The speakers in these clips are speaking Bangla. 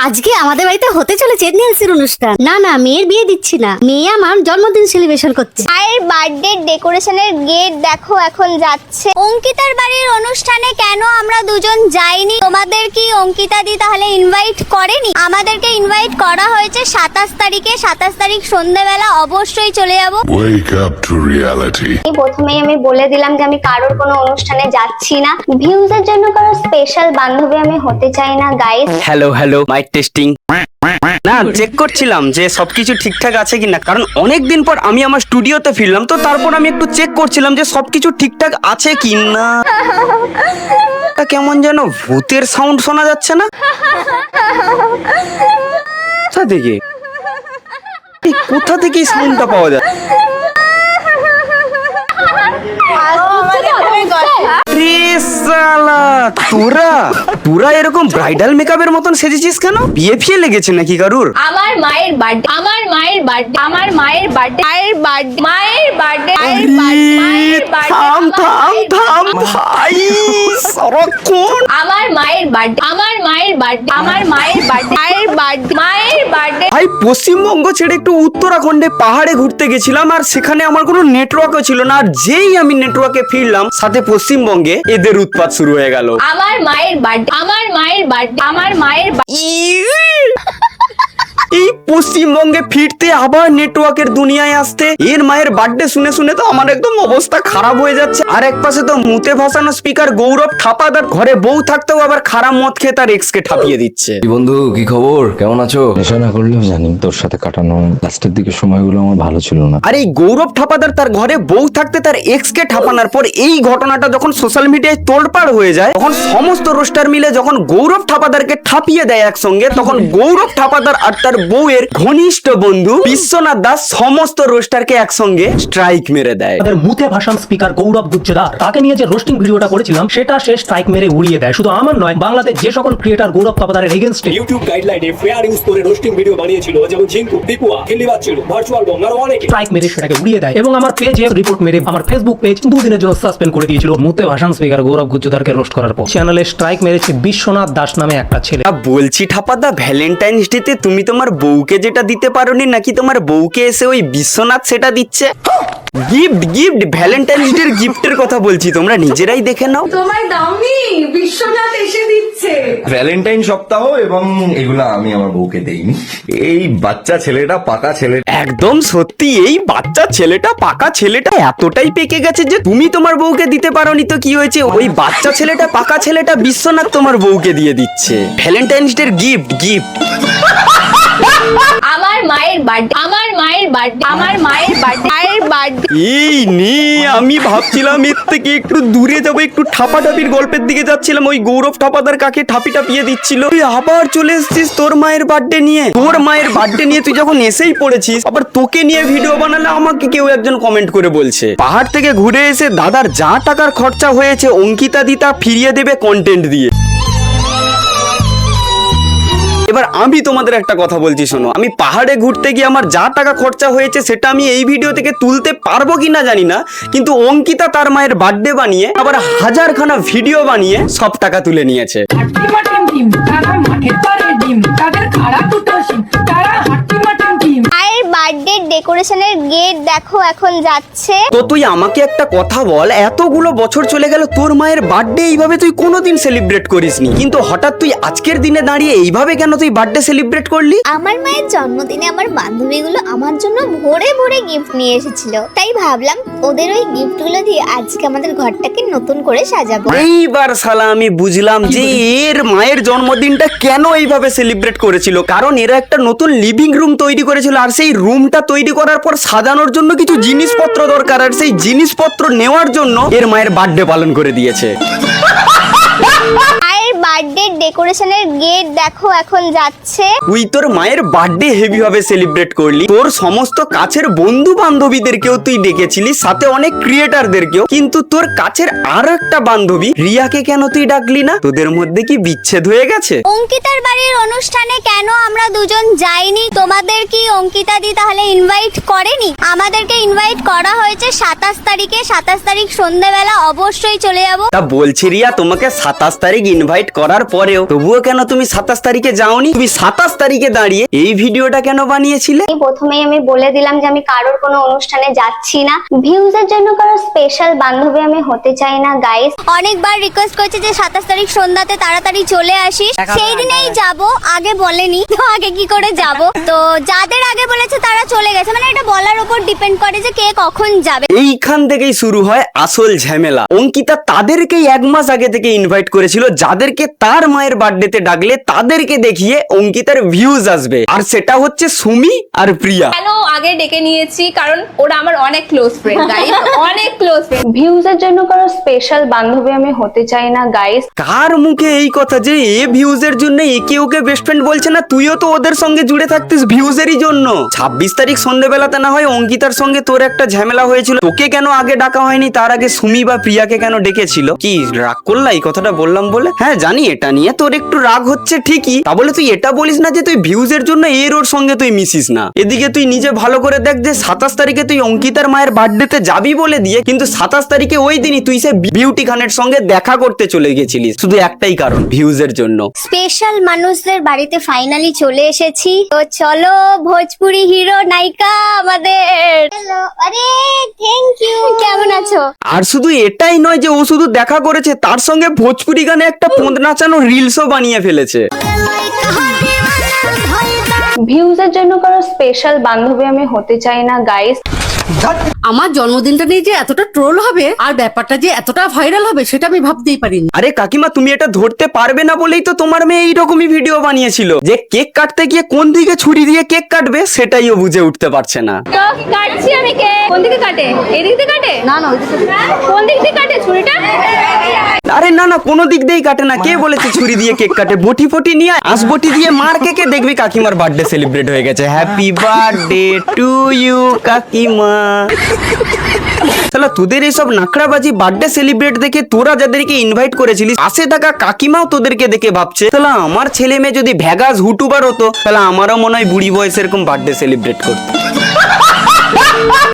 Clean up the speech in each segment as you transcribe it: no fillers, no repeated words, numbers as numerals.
আজকে আমাদের বাড়িতে হতে চলেছে নেলসির অনুষ্ঠান। না না, মেয়ের বিয়ে দিচ্ছি না, মেয়ে আমার জন্মদিন সেলিব্রেশন করছে। মায়ের বার্থডে ডেকোরেশনের গেট দেখো এখন যাচ্ছে। অঙ্কিতার বাড়ির অনুষ্ঠানে কেন আমরা দুজন যাইনি? তোমাদের কি অঙ্কিতা দি তাহলে ইনভাইট করেনি? আমাদেরকে ইনভাইট করা হয়েছে 27 তারিখে। 27 তারিখ সন্ধ্যাবেলা অবশ্যই চলে যাব। Wake up to reality. প্রথমেই আমি বলে দিলাম যে আমি কারোর কোনো অনুষ্ঠানে যাচ্ছি না। ভিউজের জন্য কারো স্পেশাল বান্ধবী আমি হতে চাই না guys. Hello hello, mic testing. না, চেক করছিলাম যে সবকিছু ঠিকঠাক আছে কিনা, কারণ অনেকদিন পর আমি আমার স্টুডিওতে ফিরলাম, তো তারপর আমি একটু চেক করছিলাম যে সবকিছু ঠিকঠাক আছে কিনা। কেমন যেন ভূতের সাউন্ড শোনা যাচ্ছে না? কোথা থেকে কোথা থেকে এই সাউন্ডটা পাওয়া যায়? তোরা এরকম ব্রাইডাল মেকআপের মতন সেজেছিস কেন? বিয়ে ফিয়ে লেগেছে নাকি কারুর? আমার মায়ের বার্থডে, আমার মায়ের বার্থডে, আমার মায়ের বার্থডে, মায়ের বার্থডে, মায়ের বার্থডে, মায়ের বার্থডে, থাম থাম থাম ভাই, সারাক্ষণ আমার মায়ের বার্থডে, আমার মায়ের বার্থডে, আমার মায়ের বার্থডে, মায়ের বার্থডে, মায়ের বার্থডে। ভাই পশ্চিমবঙ্গ ছেড়ে একটু উত্তরাখণ্ডে পাহাড়ে ঘুরতে গেছিলাম, আর সেখানে আমার কোনো নেটওয়ার্কও ছিল না। আর যেই আমি নেটওয়ার্কে ফিরলাম, সাথে পশ্চিমবঙ্গে এদের উৎপাত শুরু হয়ে গেল। আমার মায়ের বার্থডে, আমার মায়ের বার্থডে, আমার মায়ের এই পশ্চিমবঙ্গে ফিরতে আবার নেটওয়ার্কের দুনিয়ায় আসতে, এর মায়ের বার্থডে শুনে শুনে তো আমার একদম অবস্থা খারাপ হয়ে যাচ্ছে। আর এক পাশে তো মুতে ভাসানো স্পিকার গৌরব ঠাপাদার ঘরে বউ থাকতেও আবার খারাপ মদ খেয়ে তার এক্স কে ঠাপিয়ে দিচ্ছে। বন্ধু কি খবর, কেমন আছো? নেশা না করলেও জানি তোর সাথে কাটানো লাস্টের দিকে সময়গুলো আমার ভালো ছিল না। আর এই গৌরব ঠাপাদার তার ঘরে বউ থাকতে তার এক্স কে ঠাপানোর পর এই ঘটনাটা যখন সোশ্যাল মিডিয়ায় তোলপাড় হয়ে যায়, তখন সমস্ত রোস্টার মিলে যখন গৌরব ঠাপাদারকে ঠাপিয়ে দেয় একসঙ্গে, তখন গৌরব ঠাপাদার আর তার বউয়ের ঘনিষ্ঠ বন্ধু বিশ্বনাথ দাস সমস্ত রোস্টারকে একসঙ্গে স্ট্রাইক মেরে দেয়। তাদের মুতে ভাষণ স্পিকার গৌরব গুজ্জদার, তাকে নিয়ে যে রোস্টিং ভিডিওটা করেছিলাম সেটা সে স্ট্রাইক মেরে উড়িয়ে দেয়। শুধু আমার নয়, বাংলাদেশ যে সকল ক্রিয়েটর গৌরব ঠাপাদারের এগেইনস্টে ইউটিউব গাইডলাইনে ফেয়ার ইউজ করে রোস্টিং ভিডিও বানিয়েছিল, যেমন ঝিঙ্কু, দীপুয়া, গিল্লি বাচ্চু, ভার্চুয়াল বং আর অনেকে স্ট্রাইক মেরে সেটাকে উড়িয়ে দেয়। এবং আমার পেজে রিপোর্ট মেরে আমার ফেসবুক পেজ 2 দিনের জন্য সাসপেন্ড করে দিয়েছিল মুতে ভাষণ স্পিকার গৌরব গুজ্জদারকে রোস্ট করার পর। চ্যানেলে স্ট্রাইক মেরেছে বিশ্বনাথ দাস নামে একটা ছেলে। বলছি ঠাপাদা, ভ্যালেন্টাইন্স ডে তে তুমি তোমার বউকে যেটা দিতে পারোনি, নাকি তোমার বউকে এসে ওই বিশ্বনাথ সেটা দিচ্ছে? গিফট গিফট ভ্যালেন্টাইন্স ডে গিফটের কথা বলছি, তোমরা নিজেরাই দেখে নাও। তোমায় দাওনি, বিশ্বনাথ এসে দিচ্ছে। ভ্যালেন্টাইন সপ্তাহ এবং এগুলা আমি আমার বউকে দেইনি। এই বাচ্চা ছেলেটা পাকা ছেলে। একদম সত্যি, এই বাচ্চা ছেলেটা পাকা ছেলেটা এতটাই পেকে গেছে যে তুমি তোমার বউকে দিতে পারোনি, তো কি হয়েছে, ওই বাচ্চা ছেলেটা পাকা ছেলেটা বিশ্বনাথ তোমার বউকে দিয়ে দিচ্ছে ভ্যালেন্টাইন্স ডে গিফট গিফট। আমার মায়ের বার্থডে, আমার মায়ের বার্থডে, আমার মায়ের বার্থডে, মায়ের বার্থডে। এই নে, আমি ভাবছিলাম এর থেকে একটু দূরে যাবো, একটু ঠাপাঠাপির গল্পের দিকে যাচ্ছিলাম, ওই গৌরব ঠাপাদার কাকে ঠাপি টাপিয়ে দিচ্ছিল, তুই আবার চলে এসেছিস তোর মায়ের বার্থডে নিয়ে। তোর মায়ের বার্থডে নিয়ে তুই যখন এসেই পড়েছিস, আবার তোকে নিয়ে ভিডিও বানালে আমাকে কেউ একজন কমেন্ট করে বলছে পাহাড় থেকে ঘুরে এসে দাদার যা টাকার খরচা হয়েছে অঙ্কিতা দি তা ফিরিয়ে দেবে কন্টেন্ট দিয়ে। এবার আমি তোমাদের একটা কথা বলছি শোনো, আমি পাহাড়ে ঘুরতে গিয়ে আমার যা টাকা খরচা হয়েছে সেটা আমি এই ভিডিও থেকে তুলতে পারবো কিনা জানি না, কিন্তু অঙ্কিতা তার মায়ের বার্থডে বানিয়ে আবার 1000খানা ভিডিও বানিয়ে সব টাকা তুলে নিয়েছে। মায়ের বার্থডে ডেকোরেশনের গেট দেখো এখন যাচ্ছে। তো তুই আমাকে একটা কথা বল, এতগুলো বছর চলে গেল, তোর মায়ের বার্থডে এইভাবে তুই কোনোদিন সেলিব্রেট করিসনি, কিন্তু হঠাৎ তুই আজকের দিনে দাঁড়িয়ে এইভাবে কেন তুই বার্থডে সেলিব্রেট করলি? আমার মায়ের জন্মদিনে আমার বান্ধবীগুলো আমার জন্য ভোরে ভোরে গিফট নিয়ে এসেছিল, তাই ভাবলাম ওদের ওই গিফটগুলো দিয়ে আজকে আমাদের ঘরটাকে নতুন করে সাজাবো। এইবার শালা আমি বুঝলাম যে এর মায়ের জন্মদিনটা কেন এইভাবে সেলিব্রেট করেছিল, কারণ এরা একটা নতুন লিভিং রুম তৈরি করেছিল, আর সেই রুমটা তৈরি করার পর সাজানোর জন্য কিছু জিনিসপত্র দরকার, আর সেই জিনিসপত্র নেওয়ার জন্য এর মায়ের বার্থডে পালন করে দিয়েছে। মায়ের বার্থডে ডেকোরেশনের গেট দেখো এখন যাচ্ছে। তুই তোর মায়ের বার্থডে হেভি ভাবে সেলিব্রেট করলি, তোর সমস্ত কাছের বন্ধু বান্ধবীদেরকেও তুই ডেকেছিলি, সাথে অনেক ক্রিয়েটারদেরকেও, কিন্তু তোর কাছের আরো একটা বান্ধবী রিয়াকে কেন তুই ডাকলি না? তোদের মধ্যে কি বিচ্ছেদ হয়ে গেছে? অঙ্কিতার বাড়ির অনুষ্ঠানে কেন আমরা দুজন যাইনি? তোমাদের কি অঙ্কিতা দি তাহলে ইনভাইট করেনি? আমাদেরকে ইনভাইট করা হয়েছে 27 তারিখে। 27 তারিখ সন্ধ্যাবেলা অবশ্যই চলে যাব। তা বলছি রিয়া, তোমাকে 27 তারিখ ইনভাইট করার পরেও তবুও কেন তুমি 27 তারিখে যাওনি? তুমি 27 তারিখে দাঁড়িয়ে এই ভিডিওটা কেন বানিয়েছিলে? প্রথমেই আমি বলে দিলাম যে আমি কারোর কোনো অনুষ্ঠানে যাচ্ছি না। ভিউজের জন্য কারো স্পেশাল বান্ধবী আমি হতে চাই না গাইস। অনেকবার রিকোয়েস্ট করেছে যে 27 তারিখ সন্ধ্যাতে তাড়াতাড়ি চলে আসিস, সেই দিনেই যাব। আগে বলেনি তো আগে কি করে যাব? তো যাদের আগে বলেছে তারা চলে গেছে, মানে এটা বলার উপর ডিপেন্ড করে যে কে কখন যাবে। এইখান থেকেই শুরু হয় আসল ঝামেলা। অঙ্কিতা তাদেরকেই 1 মাস আগে থেকে ইনভাইট করেছিল যাদেরকে তার মায়ের বার্থডেতে ডাকলে তাদেরকে দেখিয়ে অঙ্কিতার ভিউজ আসবে, আর সেটা হচ্ছে সুমি আর প্রিয়া। কেন আগে ডেকে নিয়েছি? কারণ ওরা আমার অনেক ক্লোজ ফ্রেন্ড গাইস, অনেক ক্লোজ ফ্রেন্ড। ভিউজের জন্য কারো স্পেশাল বান্ধবী আমি হতে চাই না গাইস। কার মুখে এই কথা যে এ ভিউজের জন্য একে ওকে বেস্ট ফ্রেন্ড বলছে না? তুইও তো ওদের সঙ্গে জুড়ে থাকতিস ভিউজেরই জন্য। 26 তারিখ সন্ধ্যেবেলাতে না হয় অঙ্কিতার সঙ্গে তোর একটা ঝামেলা হয়েছিল, তোকে কেন আগে ডাকা হয়নি? তার আগে সুমি বা প্রিয়াকে কেন ডেকেছিল? কি রাগ করলা এই কথাটা বললাম বলে? হ্যাঁ জানি এটা নিয়ে তোর একটু রাগ হচ্ছে ঠিকই, তা বলে তুই এটা বলিস না যে তুই ভিউজের জন্য এর ওর সঙ্গে তুই মিশিস না। এদিকে তুই নিজে ভালো করে দেখ যে 27 তারিখে তুই অঙ্কিতার মায়ের বার্থডেতে যাবি বলে দিয়ে, কিন্তু 27 তারিখে ওই দিনই তুই সে বিউটি খানের সঙ্গে দেখা করতে চলে গেছিলিস, শুধু একটাই কারণ, ভিউজের জন্য। স্পেশাল মানুষদের বাড়িতে ফাইনালি চলে এসেছি, তো চলো ভোজপুরি হিরো নায়িকা আমাদের। হ্যালো, আরে থ্যাংক ইউ, কেমন আছো? আর শুধু এটাই নয় যে ও শুধু দেখা করেছে, তার সঙ্গে ভোজপুরি গানে একটা পোঁদ নাচানো রিলসও বানিয়ে ফেলেছে। ভিউজের জন্য কারো স্পেশাল বান্ধবী আমি হতে চাই না গাইস। আমার জন্মদিনটা নিয়ে যে এতটা ট্রোল হবে আর ব্যাপারটা যে এতটা ভাইরাল হবে সেটা আমি ভাবতেই পারিনি। আরে কাকিমা, তুমি এটা ধরতে পারবে না বলেই তো তোমার মেয়ে এইরকমই ভিডিও বানিয়েছিল, যে কেক কাটতে গিয়ে কোন দিকে ছুরি দিয়ে কেক কাটবে সেটাইও বুঝে উঠতে পারছে না। তো কাটছি আমি কে? কোন দিকে কাটে? এই দিক দিয়ে কাটে? না না, ওই দিকে কোন দিক দিয়ে কাটে ছুরিটা? আরে না না, কোনো দিক দিয়েই কাটে না। কে বলেছে ছুরি দিয়ে কেক কাটে? বটি ফটি নিয়ে আসবটি দিয়ে মার কেকে দেখবি কাকিমার বার্থডে সেলিব্রেট হয়ে গেছে। হ্যাপি বার্থডে টু ইউ কাকিমা। তাহলে তোদের এইসব নাকড়াবাজি বার্থডে সেলিব্রেট দেখে তোরা যাদেরকে ইনভাইট করেছিলিস পাশে থাকা কাকিমাও তোদেরকে দেখে ভাবছে তাহলে আমার ছেলে মেয়ে যদি ভ্যাগাস হুটুবার হতো তাহলে আমারও মনে হয় বুড়ি বয়সে এরকম বার্থডে সেলিব্রেট করতো।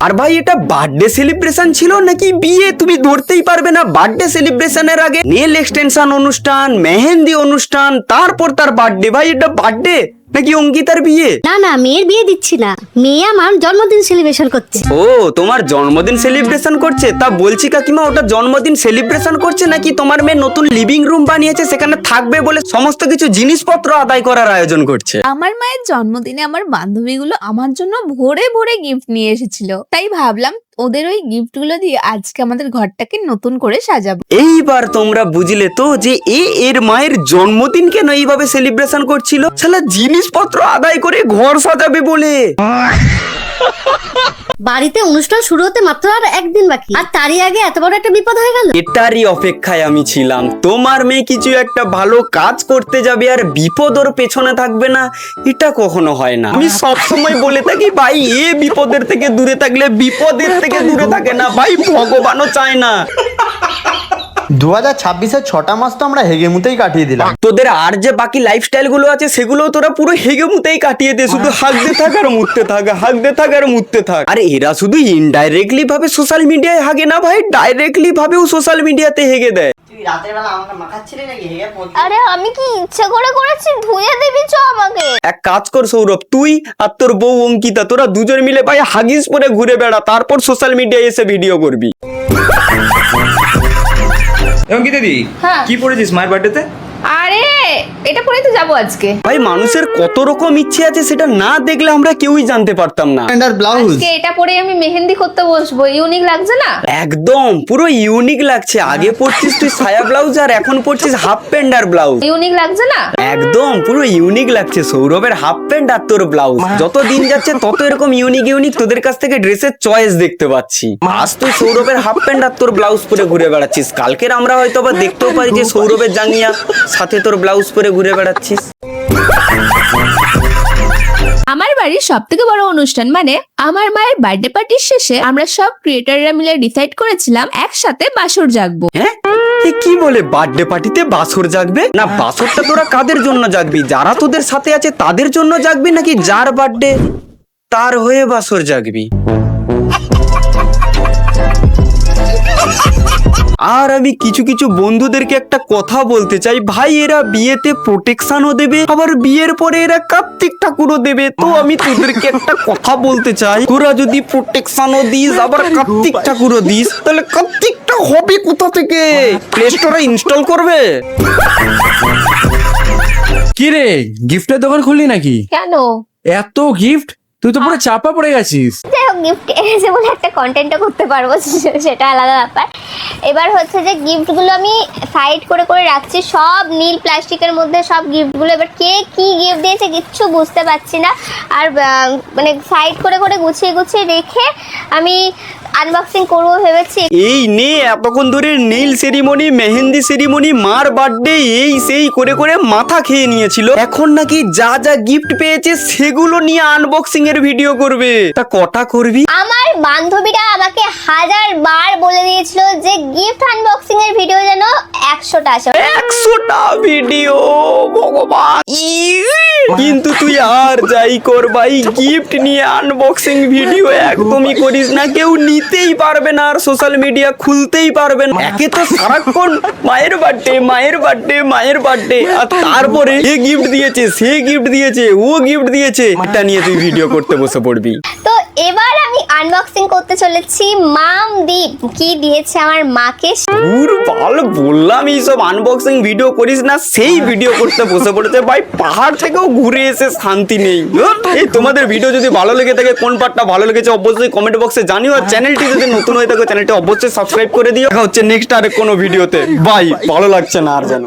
আর ভাই এটা বার্থডে সেলিব্রেশন ছিল নাকি বিয়ে তুমি ধরতেই পারবে না। বার্থডে সেলিব্রেশনের আগে নেল এক্সটেনশন অনুষ্ঠান, মেহেন্দি অনুষ্ঠান, তারপর তার বার্থডে। ভাই এটা বার্থডে নাকি অঙ্কিতার বিয়ে? না না, মেয়ের বিয়ে দিচ্ছি না, মেয়ে আমার জন্মদিন সেলিব্রেশন করছে। ও তোমার জন্মদিন সেলিব্রেশন করছে? তা বলছি কাকিমা, ওটা জন্মদিন সেলিব্রেশন করছে নাকি তোমার মেয়ে নতুন লিভিং রুম বানিয়েছে সেখানে থাকবে বলে সমস্ত কিছু জিনিসপত্র আদায় করার আয়োজন করছে? আমার মায়ের জন্মদিনে আমার বান্ধবীগুলো আমার জন্য ভোরে ভোরে গিফট নিয়ে এসেছিল, তাই ভাবলাম ওদের ওই গিফট গুলো দিয়ে আজকে আমাদের ঘরটাকে নতুন করে সাজাবো। এইবার তোমরা বুঝলে তো যে এর মায়ের জন্মদিন কেন এইভাবে সেলিব্রেশন করছিল? শালা জিনিসপত্র আদায় করে ঘর সাজাবে বলে। বাড়িতে অনুষ্ঠান শুরু হতে মাত্র আর একদিন বাকি, আর তারই আগে এত বড় একটা বিপদ হয়ে গেল। এটারই অপেক্ষায় আমি ছিলাম। তোমার মেয়ে কিছু একটা ভালো কাজ করতে যাবে আর বিপদ ওর পেছনে থাকবে না, এটা কখনো হয় না। আমি সব সময় বলে থাকি ভাই, এ বিপদের থেকে দূরে থাকলে বিপদের থেকে দূরে থাকে না ভাই, ভগবানও চায় না। 2026-এর 6টা মাস তো আমরা হেগেমুতেই কাটিয়ে দিলাম। তোদের আর যে বাকি লাইফস্টাইল গুলো আছে সেগুলো তোরা পুরো হেগেমুতেই কাটিয়ে দে, শুধু হাঁকতে থাক আর মুততে থাক, হাঁকতে থাক আর মুততে থাক। আর এরা শুধু ইনডাইরেক্টলি ভাবে সোশ্যাল মিডিয়ায় হাগে না ভাই, ডাইরেক্টলি ভাবেও সোশ্যাল মিডিয়াতে হেগে দেয়। আরে আমি কি ইচ্ছা করে করেছি? ধুয়ে দিবি চ আমাকে। এক কাজ কর সৌরভ, তুই আর তোর বউ অঙ্কিতা তোরা দুজন মিলে ভাই হাগিস পরে ঘুরে বেড়া, তারপর সোশ্যাল মিডিয়ায় এসে ভিডিও করবি। অঙ্কিতা দি, কি পড়েছিস মায়ের বার্থডেতে? আরে এটা পরে তো যাবো আজকে। ভাই মানুষের কত রকম ইচ্ছে আছে সেটা না দেখলে আমরা কেউই জানতে পারতাম না। ব্লাউজ আজকে এটা পরে আমি মেহেন্দি করতে বসবো, ইউনিক লাগছে না? একদম পুরো ইউনিক লাগছে। আগে পড়ছিস তুই সায়া ব্লাউজ আর এখন পড়ছিস হাফ প্যান্ট আর ব্লাউজ। ইউনিক লাগছে না? একদম পুরো ইউনিক লাগছে। সৌরভের হাফ প্যান্ট আর তোর ব্লাউজ, যত দিন যাচ্ছে তত এরকম ইউনিক ইউনিক তোদের কাছ থেকে ড্রেসের চয়েস দেখতে পাচ্ছি। আজ তুই সৌরভের হাফ প্যান্ট আর তোর ব্লাউজ পরে ঘুরে বেড়াচ্ছিস, কালকের আমরা হয়তো আবার দেখতেও পারি যে সৌরভের জাঙ্গিয়া সাথে তোর ব্লাউজ পরে ঘুরে বেড়াচ্ছিস। আমার বাড়ির সব থেকে বড় অনুষ্ঠান মানে আমার মায়ের বার্থডে পার্টির শেষে আমরা সব ক্রিয়েটাররা মিলে ডিসাইড করেছিলাম একসাথে বাসর জাগবো। হ্যাঁ কি বলে বার্থডে পার্টিতে বাসর জাগবে? না বাসরটা তোরা কাদের জন্য জাগবি? যারা তোদের সাথে আছে তাদের জন্য জাগবি নাকি যার বার্থডে তার হয়ে বাসর জাগবি? আর আমি কিছু কিছু বন্ধুদেরকে একটা কথা বলতে চাই, ভাই এরা বিয়েতে প্রোটেকশনও দেবে, আবার বিয়ের পরে এরা কার্তিক ঠাকুরও দেবে। তো আমি তোদেরকে একটা কথা বলতে চাই, তোরা যদি প্রোটেকশনও দিস আবার কার্তিক ঠাকুরও দিস, তাহলে কার্তিকটা হবে কোথা থেকে? প্লে স্টোরে ইনস্টল করবে? কি রে, গিফটের দোকান খুললি নাকি? কেন? এত গিফট, তুই তো পুরো চাপা পড়ে গেছিস। যাই হোক, গিফট এনেছে বলে একটা কন্টেন্টও করতে পারবো, সেটা আলাদা ব্যাপার। এবার হচ্ছে যে গিফটগুলো আমি সাইড করে করে রাখছি, সব নীল প্লাস্টিকের মধ্যে সব গিফটগুলো। এবার কে কি গিফট দিয়েছে কিচ্ছু বুঝতে পারছি না, আর মানে সাইড করে করে গুছিয়ে গুছিয়ে রেখে আমি আনবক্সিং করবো ভেবেছি। এই নে, এতক্ষণ ধরে নেইল সেরিমনি, মেহেন্দি সেরিমনি, মার বার্থডে, এই সেই করে করে মাথা খেয়ে নিয়েছিল। এখন নাকি যা যা গিফট পেয়েছে সেগুলো নিয়ে আনবক্সিং এর ভিডিও করবে। তা কটা করবি? আমার বান্ধবীরা আমাকে 1000 বার বলে দিয়েছিল যে গিফট আনবক্সিং এর ভিডিও যেন 100টা আসে। 100টা ভিডিও, ভগবান! কিন্তু তুই আর যাই কর ভাই, গিফট নিয়ে আনবক্সিং ভিডিও একদমই করিস না, কেউ নিতেই পারবে না, আর সোশ্যাল মিডিয়া খুলতেই পারবে না। একে তো সারাক্ষণ মায়ের বার্থডে, মায়ের বার্থডে, মায়ের বার্থডে, আর তারপরে এ গিফট দিয়েছে, সে গিফট দিয়েছে, ও গিফট দিয়েছে, এটা নিয়ে তুই ভিডিও করতে বসে পড়বি। তো এবার আমি আনবক্সিং করতে চলেছি মামদীপ কি দিয়েছে আমার মাকে। ভালো বললাম, এইসব আনবক্সিং ভিডিও করিস না, সেই ভিডিও করতে বসে পড়েছে ভাই। পাহাড় থেকেও ঘুরে এসে শান্তি নেই। এই তোমাদের ভিডিও যদি ভালো লেগে থাকে, কোন পার্টটা ভালো লেগেছে অবশ্যই কমেন্ট বক্সে জানিও, আর চ্যানেলটি যদি নতুন হয়ে থাকে চ্যানেলটি অবশ্যই সাবস্ক্রাইব করে দিও। দেখা হচ্ছে নেক্সট আরেক কোনো ভিডিওতে। বাই, ভালো লাগছে না আর যেন।